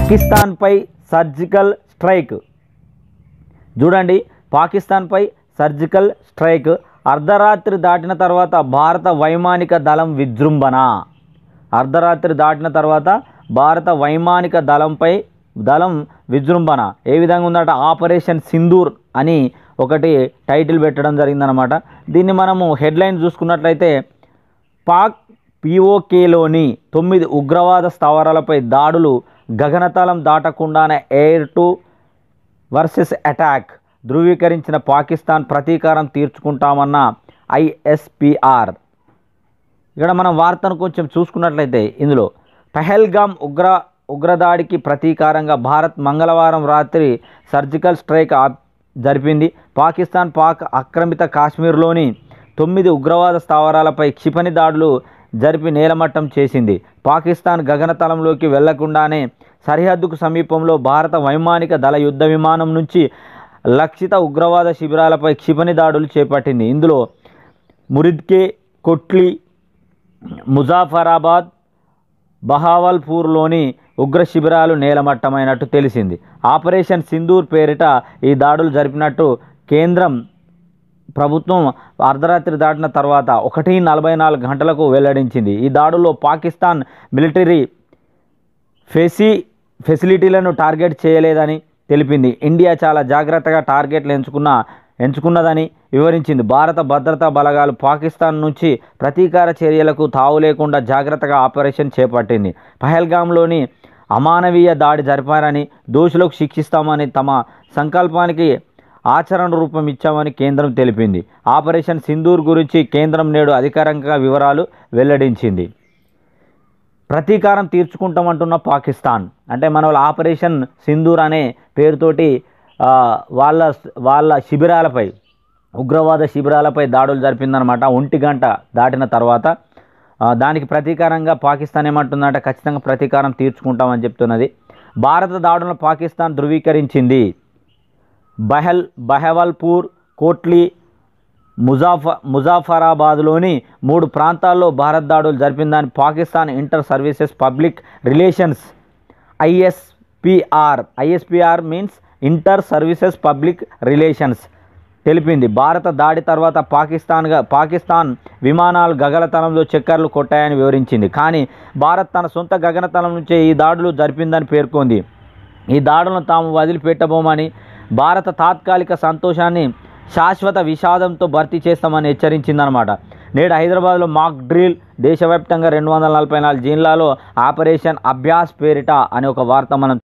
పాకిస్తాన్పై surgical strike. చూడండి, పాకిస్తాన్పై surgical strike. అర్ధరాత్రి దాటిన తర్వాత భారత వైమానిక దళం విజృంభణ. అర్ధరాత్రి దాటిన తర్వాత భారత వైమానిక దళం విజృంభణ ఏ విధంగా ఉందంటే ఆపరేషన్ సింధూర్ అని ఒకటి టైటిల్ పెట్టడం జరిగిందనమాట. దీన్ని మనము హెడ్లైన్ చూసుకున్నట్లయితే పాక్ పిఓకేలోని 9 ఉగ్రవాద స్థావరాలపై దాడులు, గగనతలం దాటకుండానే ఎయిర్ టు వర్సెస్ అటాక్, ధృవీకరించిన పాకిస్తాన్, ప్రతీకారం తీర్చుకుంటామన్న ఐఎస్పిఆర్. ఇక్కడ మనం వార్తను కొంచెం చూసుకున్నట్లయితే ఇందులో పహల్గామ్ ఉగ్రదాడికి ప్రతీకారంగా భారత్ మంగళవారం రాత్రి సర్జికల్ స్ట్రైక్ జరిపింది. పాక్ ఆక్రమిత కాశ్మీర్లోని 9 ఉగ్రవాద స్థావరాలపై క్షిపణి దాడులు జరిపి నేలమట్టం చేసింది. పాకిస్తాన్ గగనతలంలోకి వెళ్లకుండానే సరిహద్దుకు సమీపంలో భారత వైమానిక దళ యుద్ధ విమానం నుంచి లక్షిత ఉగ్రవాద శిబిరాలపై క్షిపణి దాడులు చేపట్టింది. ఇందులో మురిద్కే, కొట్లి, ముజాఫరాబాద్, బహావల్పూర్లోని ఉగ్ర శిబిరాలు నేలమట్టమైనట్టు తెలిసింది. ఆపరేషన్ సింధూర్ పేరిట ఈ దాడులు జరిపినట్టు కేంద్రం ప్రభుత్వం అర్ధరాత్రి దాటిన తర్వాత 1:44 గంటలకు వెల్లడించింది. ఈ దాడుల్లో పాకిస్తాన్ మిలిటరీ ఫెసిలిటీలను టార్గెట్ చేయలేదని తెలిపింది. ఇండియా చాలా జాగ్రత్తగా టార్గెట్లు ఎంచుకున్నదని వివరించింది. భారత భద్రతా బలగాలు పాకిస్తాన్ నుంచి ప్రతీకార చర్యలకు తావు లేకుండా జాగ్రత్తగా ఆపరేషన్ చేపట్టింది. పహల్గామ్లోని అమానవీయ దాడి జరిపారని, దోషులకు శిక్షిస్తామని, తమ సంకల్పానికి ఆచరణ రూపం ఇచ్చామని కేంద్రం తెలిపింది. ఆపరేషన్ సింధూర్ గురించి కేంద్రం నేడు అధికారికంగా వివరాలు వెల్లడించింది. ప్రతీకారం తీర్చుకుంటామంటున్న పాకిస్తాన్ అంటే మన వాళ్ళ ఆపరేషన్ సింధూర్ అనే పేరుతోటి వాళ్ళ శిబిరాలపై, ఉగ్రవాద శిబిరాలపై దాడులు జరిపిందనమాట. 1 గంట దాటిన తర్వాత దానికి ప్రతీకారంగా పాకిస్తాన్ ఏమంటుందంటే ఖచ్చితంగా ప్రతీకారం తీర్చుకుంటామని చెప్తున్నది. భారత దాడులను పాకిస్తాన్ ధృవీకరించింది. బహవల్పూర్, కోట్లీ, ముజాఫరాబాద్లోని 3 ప్రాంతాల్లో భారత్ దాడులు జరిపిందని Pakistan inter services public relations ISPR means inter services public relations తెలిపింది. భారత దాడి తర్వాత పాకిస్తాన్ విమానాలు గగనతలంలో చక్కర్లు కొట్టాయని వివరించింది. కానీ భారత్ తన సొంత గగనతలం నుంచే ఈ దాడులు జరిపిందని పేర్కొంది. ఈ దాడులను తాము వదిలిపెట్టబోమని, భారత తాత్కాలిక సంతోషాన్ని శాశ్వత విషాదంతో భర్తీ చేస్తామని హెచ్చరించిందనమాట. నేడు హైదరాబాద్లో మాక్ డ్రిల్, దేశవ్యాప్తంగా 244 జిల్లాలో ఆపరేషన్ అభ్యాస్ పేరిట అనే ఒక వార్త మనం